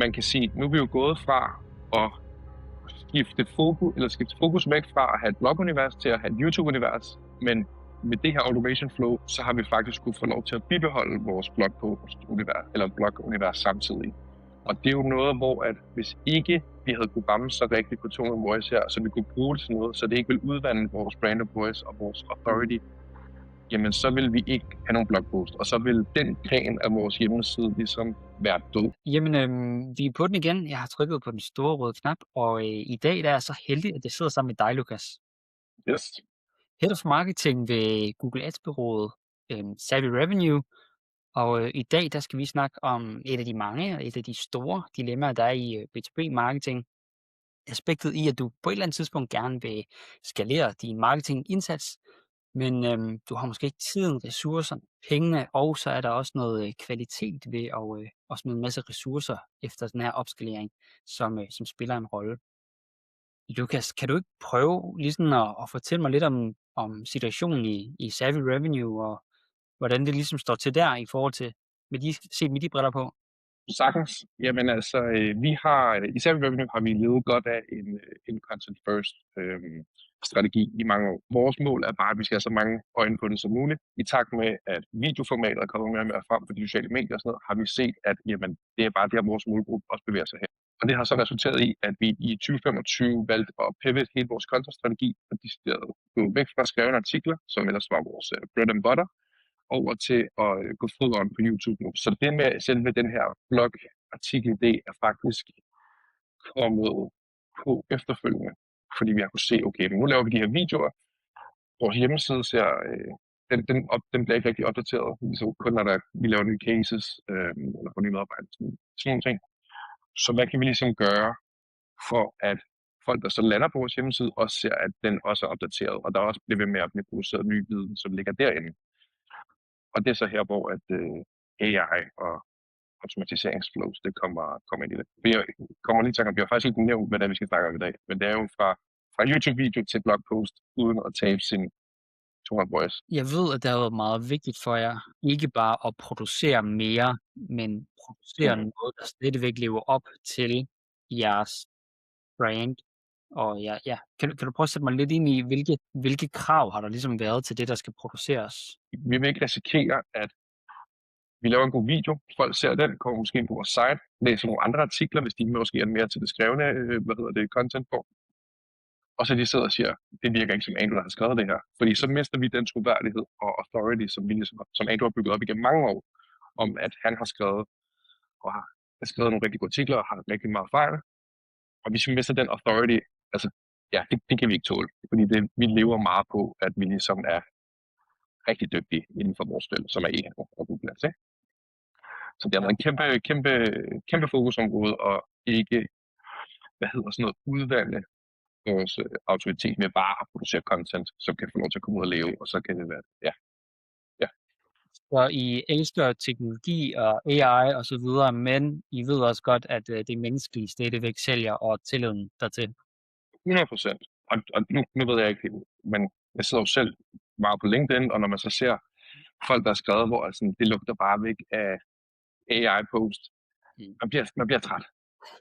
man kan sige, nu er vi jo gået fra at skifte fokus væk fra at have et blogunivers til at have et YouTube-univers, men med det her automation flow, så har vi faktisk kunne få lov til at bibeholde vores blogpost-univers, eller blog-univers samtidig. Og det er jo noget, hvor at hvis ikke vi havde kunne ramme så rigtigt på tone of voice her, så vi kunne bruge det til noget, så det ikke vil udvande vores brand of voice og vores authority, jamen så vil vi ikke have nogen blogpost, og så vil den gren af vores hjemmeside ligesom være død. Jamen, vi er på den igen. Jeg har trykket på den store røde knap, og i dag der er jeg så heldig, at jeg sidder sammen med dig, Lukas. Yes. Head of Marketing ved Google Ads-bureauet Savvy Revenue. Og i dag der skal vi snakke om et af de mange og et af de store dilemmaer, der er i B2B-marketing. Aspektet i, at du på et eller andet tidspunkt gerne vil skalere din marketingindsats, men du har måske ikke tiden, ressourcerne, pengene, og så er der også noget kvalitet ved at smide en masse ressourcer efter den her opskalering, som spiller en rolle. Lukas, kan du ikke prøve ligesom at fortælle mig lidt om situationen i Savvy Revenue, og hvordan det ligesom står til der i forhold til, set med de briller på? Sagtens. Jamen altså, vi har, i Savvy Revenue har vi levet godt af en content first strategi i mange år. Vores mål er bare, at vi skal have så mange øjne på det som muligt. I takt med, at videoformatet er kommet mere og mere frem på de sociale medier og sådan noget, har vi set, at jamen, det er bare der, vores målgruppe også bevæger sig hen. Og det har så resulteret i, at vi i 2025 valgte at pivot hele vores content-strategi og gå væk fra skrevne artikler, som ellers var vores bread and butter, over til at gå foderen på YouTube nu. Så det med selve den her blog-artikel-idé er faktisk kommet på efterfølgende, fordi vi har kunnet se, okay, men nu laver vi de her videoer, vores hjemmeside ser, den bliver ikke rigtig opdateret, ligesom kun når vi laver nye cases, eller får nye medarbejdere, sådan nogle ting. Så hvad kan vi ligesom gøre for, at folk, der så lander på vores hjemmeside, også ser, at den også er opdateret, og der også bliver ved med at blive produceret ny viden, som ligger derinde. Og det er så her, hvor at AI og automatiseringsflows, det kommer ind i det. Vi kommer lige til at vi har faktisk ikke nævnt, hvad det er, vi skal snakke om i dag, men det er jo fra YouTube-video til blogpost, uden at tabe sin tone of voice. Jeg ved, at det har været meget vigtigt for jer, ikke bare at producere mere, men producere noget, der stadigvæk lever op til jeres brand. Og ja. Kan du prøve at sætte mig lidt ind i, hvilke krav har der ligesom været til det, der skal produceres? Vi vil ikke risikere, at vi laver en god video, folk ser den, kommer måske ind på vores site, læser nogle andre artikler, hvis de måske er mere til det skrevne, content på. Og så de sidder og siger, det virker ikke som Andrew, der har skrevet det her. Fordi så mister vi den troværdighed og authority, som Andrew har bygget op igennem mange år, om at han har skrevet nogle rigtig gode artikler og har rigtig meget fejl. Og hvis vi mister den authority, altså ja, det kan vi ikke tåle. Fordi vi lever meget på, at vi ligesom er rigtig dygtige inden for vores felt, som er en og Google Ads, ikke? Så det har været en kæmpe fokusområde, og ikke, udvande vores autoritet med bare at producere content, som kan få lov til at komme ud og leve, og så kan det være, ja. Så I elsker teknologi og AI og så videre, men I ved også godt, at det menneskelige stadigvæk sælger og tilliden dertil. 100%. Og nu ved jeg ikke, men jeg sidder jo selv meget på LinkedIn, og når man så ser folk, der har skrevet, hvor altså, det lugter bare væk af AI-post, man bliver træt.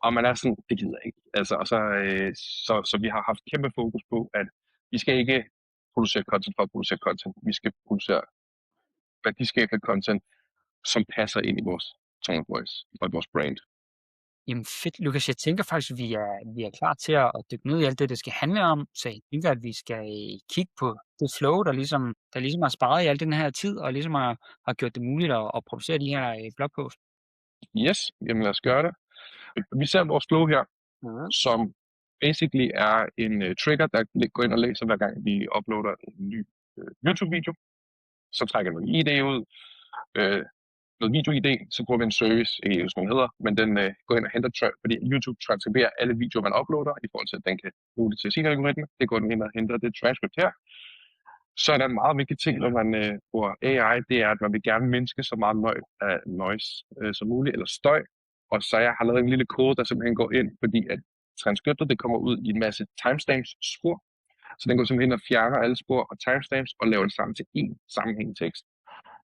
Og man er sådan, det gider jeg ikke. Altså, og så vi har haft kæmpe fokus på, at vi skal ikke producere content for at producere content. Vi skal producere værdiskabende content, som passer ind i vores tone of voice og vores brand. Jamen fedt, Lukas. Jeg tænker faktisk, at vi er klar til at dykke ned i alt det skal handle om. Så jeg tænker, at vi skal kigge på det flow, der ligesom har sparet i al den her tid, og ligesom har gjort det muligt at producere de her blogpost. Yes, jamen lad os gøre det. Vi ser vores flow her, som basically er en trigger, der går ind og læser, hver gang vi uploader en ny YouTube-video. Så trækker noget ID ud, noget video-ID, så bruger vi en service, ikke som den hedder, men den går ind og henter, fordi YouTube transkriberer alle videoer, man uploader, i forhold til, at den kan bruge det til sin algoritme. Det går den ind og henter det transcript her. Så er der en meget vigtig ting, når man bruger AI, det er, at man vil gerne mindske så meget noise som muligt, eller støj. Og så jeg har lavet en lille kode, der simpelthen går ind, fordi at transkriptet, det kommer ud i en masse timestamps spor. Så den går simpelthen og fjerner alle spor og timestamps og laver det sammen til én sammenhængende tekst.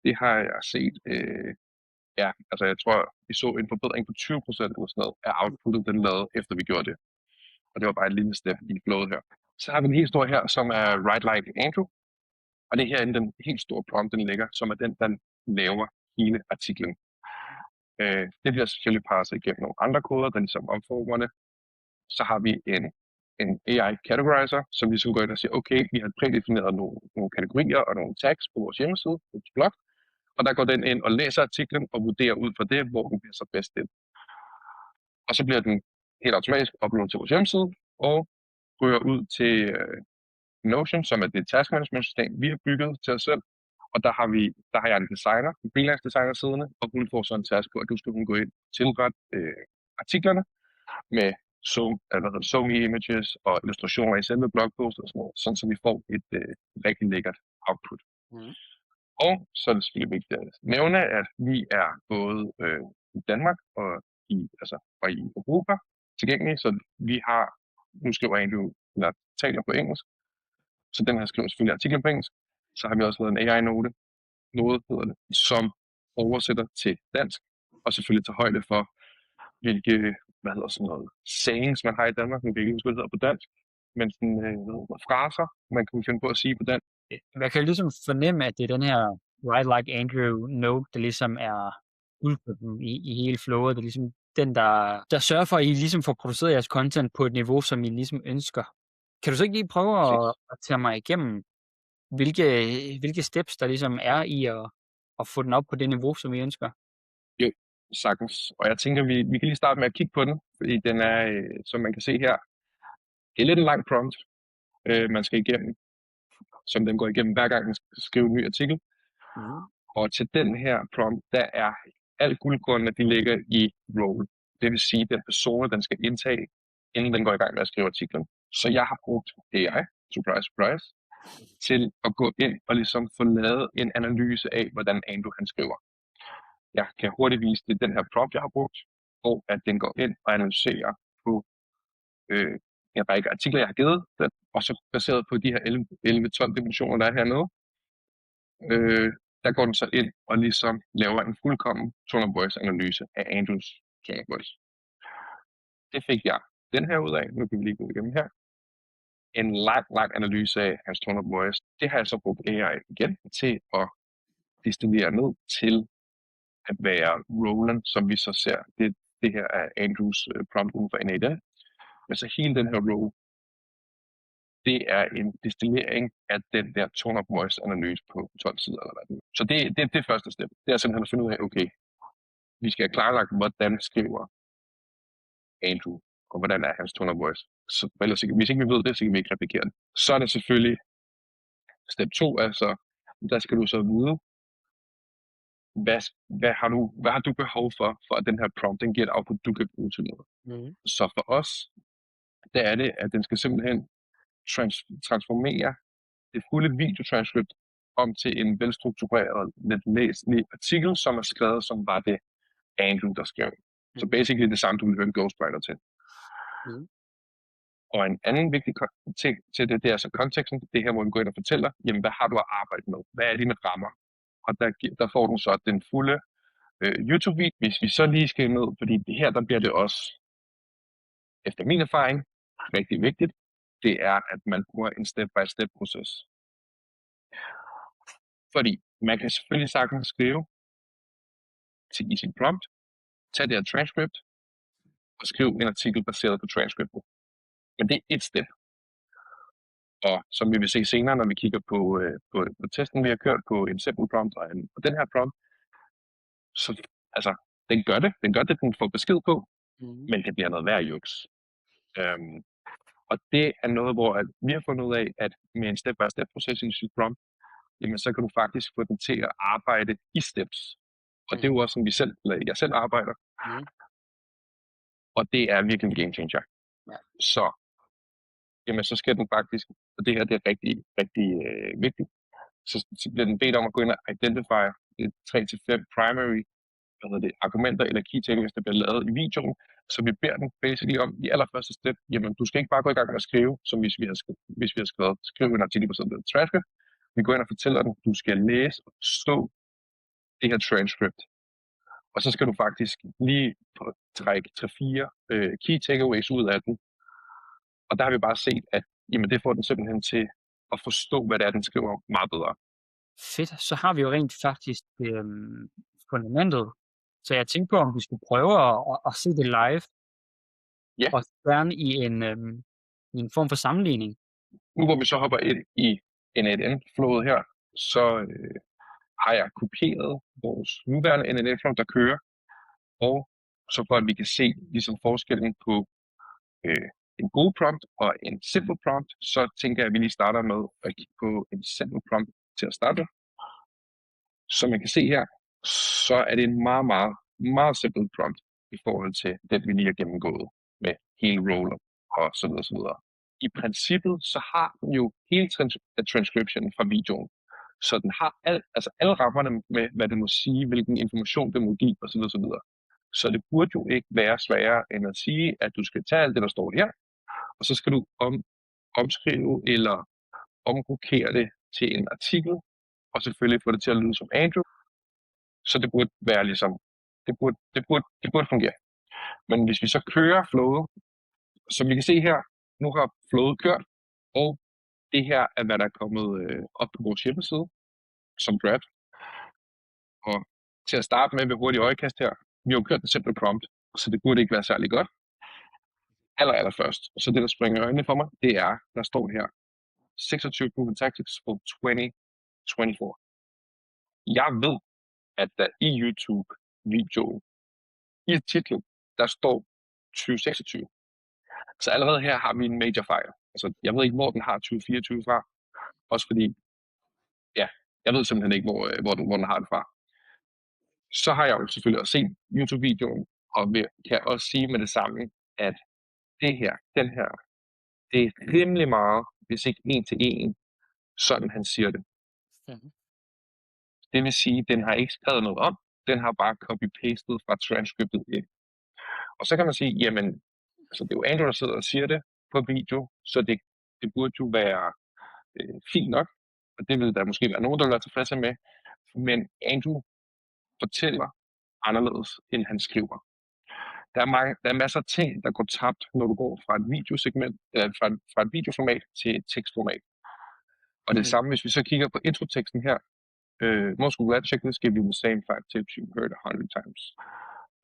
Det har jeg set Ja, altså jeg tror, vi så en forbedring på 20% eller sådan noget af outputtet, den lavede, efter vi gjorde det. Og det var bare et lille step i flowet her. Så har vi en helt stor her, som er Write Like Andrew. Og det er herinde, den helt store prompt, den ligger, som er den, der laver hele artiklen. Det bliver selvfølgelig parset igennem nogle andre koder, der ligesom omformer det. Så har vi en AI categorizer, som ligesom går ind og siger, okay, vi har prædefineret nogle kategorier og nogle tags på vores hjemmeside, på vores blog, og der går den ind og læser artiklen og vurderer ud fra det, hvor den bliver så bedst ind. Og så bliver den helt automatisk uploadet til vores hjemmeside og ryger ud til Notion, som er det task management system, vi har bygget til os selv. Og der har jeg en designer, en freelance designer siddende, og hun får så en task på, at du skal gå ind og tilrette artiklerne med so-me images og illustrationer i selve blogposten og sådan noget, sådan så vi får et rigtig lækkert output. Mm. Og så er det selvfølgelig vigtigt at nævne, at vi er både i Danmark og i Europa tilgængelige, så vi har, nu skriver jeg egentlig, eller taler på engelsk, så den her skriver selvfølgelig artiklen på engelsk. Så har vi også lavet en AI-note, hedder det, som oversætter til dansk, og selvfølgelig tager højde for, hvilke, sayings man har i Danmark, men hvilke det hedder på dansk, men sådan fraser, man kan finde på at sige på dansk. Man kan ligesom fornemme, at det er den her Write Like Andrew note, der ligesom er guldklumpen i hele flowet. Det er ligesom den, der sørger for, at I ligesom får produceret jeres content på et niveau, som I ligesom ønsker. Kan du så ikke lige prøve at tage mig igennem, hvilke steps, der ligesom er i at få den op på det niveau, som I ønsker? Jo, sagtens. Og jeg tænker, vi kan lige starte med at kigge på den, fordi den er, som man kan se her, det er lidt en lang prompt, man skal igennem, som den går igennem hver gang, man skal skrive en ny artikel. Mm. Og til den her prompt, der er alt guldkornene, de ligger i role. Det vil sige, den persona, den skal indtage, inden den går i gang med at skrive artiklen. Så jeg har brugt AI, surprise, surprise, til at gå ind og ligesom få lavet en analyse af, hvordan Andrew han skriver. Jeg kan hurtigt vise, det er den her prompt, jeg har brugt, og at den går ind og analyserer på en række artikler, jeg har givet den, og så baseret på de her 11-12 dimensioner, der er hernede, der går den så ind og ligesom laver en fuldkommen tone of voice analyse af Andrews tone of voice. Det fik jeg den her ud af. Nu kan vi lige gå igennem her. En lang analyse af hans tone of voice. Det har jeg så brugt AI igen til at destillere ned til at være Roland, som vi så ser. Det her er Andrews prompt uden for NADA. Men så hele den her row, det er en destillering af den der tone of voice analyse på 12 sider eller hvad det er. Så det er det første step. Det er simpelthen at finde ud af, okay, vi skal have klarlagt, hvordan skriver Andrew, og hvordan er hans tone of voice. Så ellers, hvis ikke vi ved det, så kan vi ikke replikere det. Så er det selvfølgelig step 2, altså der skal du så vide, hvad har du behov for at den her prompt, den giver et output, du kan bruge til noget. Mm. Så for os, der er det, at den skal simpelthen transformere det fulde videotranscript om til en velstruktureret, lidt læselig artikel, som er skrevet, som var det Andrew, der skrev. Så basically det samme, du vil høre en ghostwriter til. Mm. Og en anden vigtig ting til det, det er så konteksten, det her, hvor vi går ind og fortæller, jamen hvad har du at arbejde med? Hvad er dine rammer? Og der får du så den fulde YouTube-video, hvis vi så lige skal ned, fordi det her, der bliver det også, efter min erfaring, rigtig vigtigt, det er, at man bruger en step-by-step proces. Fordi man kan selvfølgelig sagtens skrive i sin prompt, tage det her transcript, og skrive en artikel baseret på transcriptet. Men det er et step. Og som vi vil se senere, når vi kigger på testen, vi har kørt på en simple prompt og den her prompt, så altså, den gør det, den får besked på, men det bliver noget værd juks. Og det er noget, hvor vi har fundet ud af, at med en step-by-step proces i sin prompt, jamen så kan du faktisk få den til at arbejde i steps. Og det er jo også, som jeg selv arbejder. Og det er virkelig en game changer. Ja. Så skal den faktisk, og det her det er rigtig, rigtig vigtigt, så bliver den bedt om at gå ind og identify 3-5 primary argumenter eller key takeaways, der bliver lavet i videoen, så vi beder den basically om i allerførste step, jamen du skal ikke bare gå i gang med at skrive, som hvis vi har skrevet, skrive en artikel på sådan et transcript. Vi går ind og fortæller den, du skal læse og forstå det her transcript. Og så skal du faktisk lige trække 3-4 key takeaways ud af den. Og der har vi bare set, at jamen, det får den simpelthen til at forstå, hvad det er, den skriver meget bedre. Fedt. Så har vi jo rent faktisk fundamentet. Så jeg tænkte på, om vi skulle prøve at se det live, Ja. og gerne i en form for sammenligning. Nu hvor vi så hopper ind i N8N-flowet her, så har jeg kopieret vores nuværende N8N-flow, der kører, og så for at vi kan se ligesom forskellen på en god prompt og en simple prompt, så tænker jeg, at vi lige starter med at kigge på en simple prompt til at starte. Som man kan se her, så er det en meget, meget, meget simple prompt i forhold til den, vi lige har gennemgået med hele roller og så videre, så videre. I princippet, så har den jo hele transcription fra videoen. Så den har alle rammerne med, hvad det må sige, hvilken information det må give osv. osv. Så det burde jo ikke være sværere end at sige, at du skal tage alt det, der står her, og så skal du omskrive eller omrokere det til en artikel, og selvfølgelig få det til at lyde som Andrew. Så det burde være ligesom, det burde fungere. Men hvis vi så kører flowet, som vi kan se her, nu har flowet kørt, og det her er, hvad der er kommet op på vores hjemmeside som draft. Og til at starte med ved hurtigt øjekast her, vi har jo kørt en simple prompt, så det burde ikke være særlig godt. Allerførst, så det der springer i øjnene for mig, det er, der står her, 26 proven tactics for 2024. Jeg ved, at der i YouTube-videoen, i titlen, der står 2026. Så allerede her har vi en major fejl. Altså, jeg ved ikke, hvor den har 2024 fra. Også fordi, ja, jeg ved simpelthen ikke, hvor den har det fra. Så har jeg jo selvfølgelig også set YouTube-videoen, og kan også sige med det samme, at den her, det er rimelig meget, hvis ikke en til en, sådan han siger det. Mhm. Det vil sige, at den har ikke skrevet noget om, den har bare copy-pastet fra transcriptet ind. Og så kan man sige, jamen, altså det er jo Andrew, der sidder og siger det på video, så det burde jo være fint nok, og det vil der måske være nogen, der vil være tilfredse med, men Andrew fortæller anderledes, end han skriver. Der er masser af ting, der går tabt, når du går fra et videosegment, fra et videoformat til et tekstformat. Og det samme, hvis vi så kigger på introteksten her, most Google Ad checklists give you the same 5 tips you've heard 100 times.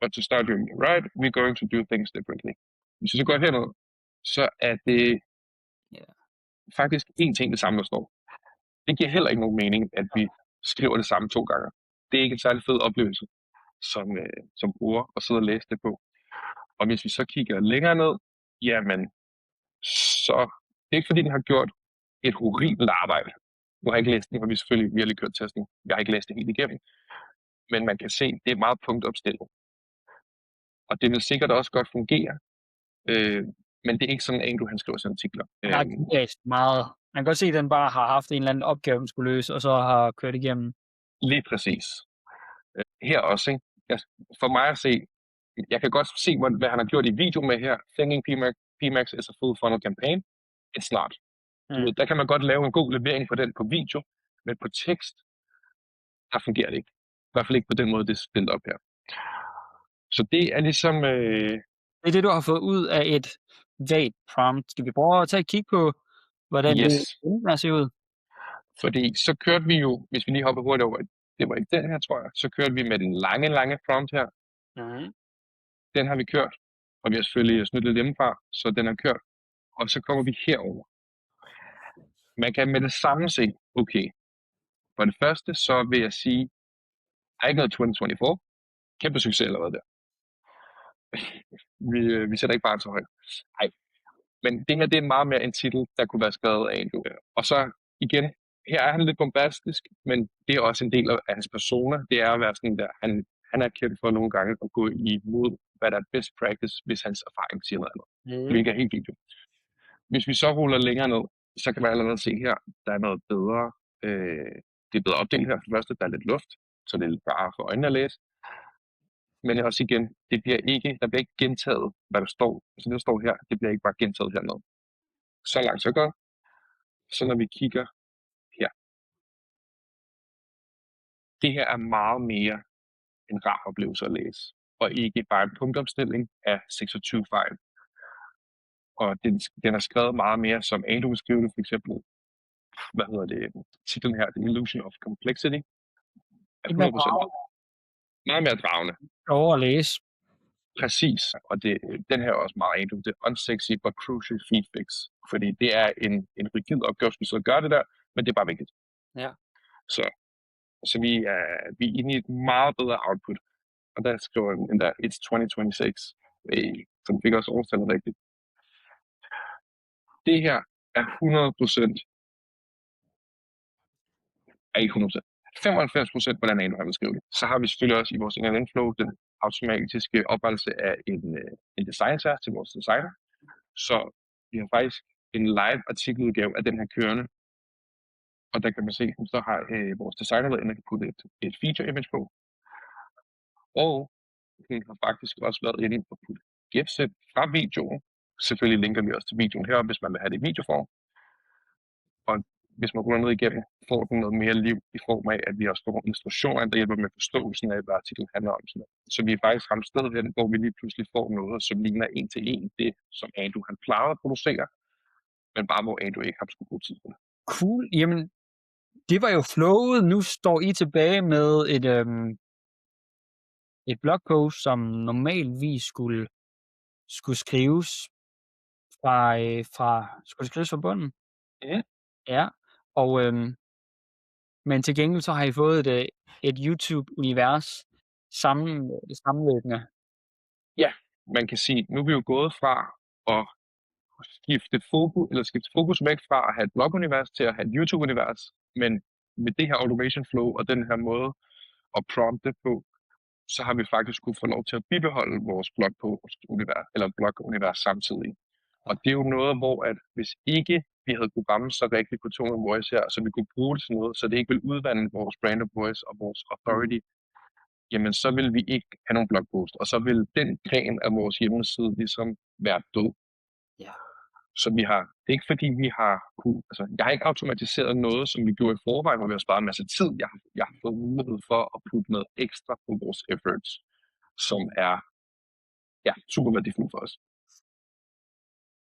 But to start doing it right, we're going to do things differently. Hvis vi så går herned, så er det faktisk en ting det samme, der står. Det giver heller ikke nogen mening, at vi skriver det samme 2 gange. Det er ikke en særlig fed oplevelse, som bruger at sidde og læse det på. Og hvis vi så kigger længere ned, jamen, så det er ikke fordi, den har gjort et horribelt arbejde. Nu har jeg ikke læst den, for vi selvfølgelig virkelig kørt testen. Jeg har ikke læst det helt igennem. Men man kan se, at det er meget punktopstillet. Og det vil sikkert også godt fungere. Men det er ikke sådan, at han skriver sine artikler. Han har ikke læst meget. Man kan godt se, at den bare har haft en eller anden opgave, den skulle løse, og så har kørt igennem. Lige præcis. Her også, ikke? For mig at se, jeg kan godt se, hvad han har gjort i video med her. Thinking PMax is a full funnel campaign. It's not. Der kan man godt lave en god levering på den på video, men på tekst, der fungerer det ikke. I hvert fald ikke på den måde, det er stillet op her. Så det er ligesom... Det er det, du har fået ud af et vagt prompt. Skal vi prøve at tage et kig på, hvordan det ser ud? Fordi så kørte vi jo, hvis vi lige hopper hurtigt over, det var ikke den her, tror jeg, så kørte vi med den lange prompt her. Den har vi kørt, og vi har selvfølgelig snydt lidt hjemmefra, så den har kørt. Og så kommer vi herover. Man kan med det samme se, okay, for det første, så vil jeg sige, der er ikke noget 2024. Kæmpe succes allerede der. vi sætter ikke bare så højt. Nej. Men det her, det er meget mere en titel, der kunne være skrevet af en. Og så igen, her er han lidt bombastisk, men det er også en del af hans persona. Det er at være sådan der, han er kendt for nogle gange at gå imod, hvad der er best practice, hvis hans erfaring siger noget andet. Hvilket er helt fint. Hvis vi så ruller længere ned, så kan man allerede se her, der er noget bedre. Det er bedre opdelt her for det første, der er lidt luft, så det er bare for øjnene at læse. Men også igen, der bliver ikke gentaget, hvad der står. Så det, der står her, det bliver ikke bare gentaget hernede. Så langt, så godt. Så når vi kigger her. Det her er meget mere en rar oplevelse at læse, og ikke bare en punktopstilling af 26 fejl. Og den er skrevet meget mere, som Ado vil skrive det, for eksempel, titlen her, The Illusion of Complexity, er 100% meget mere dragende. Over at læse. Præcis, og den her er også meget Ado, det unsexy but crucial feed fix, fordi det er en rigid opgave, som så gør det der, men det er bare vigtigt. Ja. Så vi er inde i et meget bedre output, og der skriver den endda, it's 2026, som fik også overstillet rigtigt. Det her er 100%, er ikke 100%, 95% hvordan Ado har beskrevet det. Så har vi selvfølgelig også i vores NLN Flow den automatiske oprettelse af en design-task til vores designer. Så vi har faktisk en live artikeludgave af den her kørende, og der kan man se, at så har vores designer været inde og putte et feature image på. Og hun har faktisk også været inde og putte gifset fra videoen. Selvfølgelig linker vi også til videoen heroppe, hvis man vil have det i videoform. Og hvis man ruller ned igennem, får den noget mere liv i form af, at vi også får nogle instruktioner, der hjælper med forståelsen af, hvad artiklen handler om. Så vi er faktisk ramt sted hen, hvor vi lige pludselig får noget, som ligner en til en det, som Ado han plejede at producere, men bare hvor Ado ikke har skulle bruge tid på det. Cool. Jamen, det var jo flowet. Nu står I tilbage med et blogpost, som normalvis skulle skrives fra bunden. Ja. Ja, og men til gengæld så har I fået et YouTube-univers sammenløbende. Ja, man kan sige, nu er vi jo gået fra at skifte fokus væk fra at have et blogunivers til at have et YouTube-univers, men med det her automation flow og den her måde at prompte på, så har vi faktisk kunne få lov til at bibeholde vores blogunivers samtidig. Og det er jo noget, hvor at hvis ikke vi havde kunne ramme så rigtigt på tone of voice her, så vi kunne bruge det til noget, så det ikke vil udvande vores brand of voice og vores authority, jamen så vil vi ikke have nogen blogpost, og så vil den gren af vores hjemmeside ligesom være død. Ja. Så det er ikke fordi vi har jeg har ikke automatiseret noget, som vi gjorde i forvejen, hvor vi har sparet en masse tid. Jeg har fået mulighed for at putte noget ekstra på vores efforts, som er super værdifuldt for os.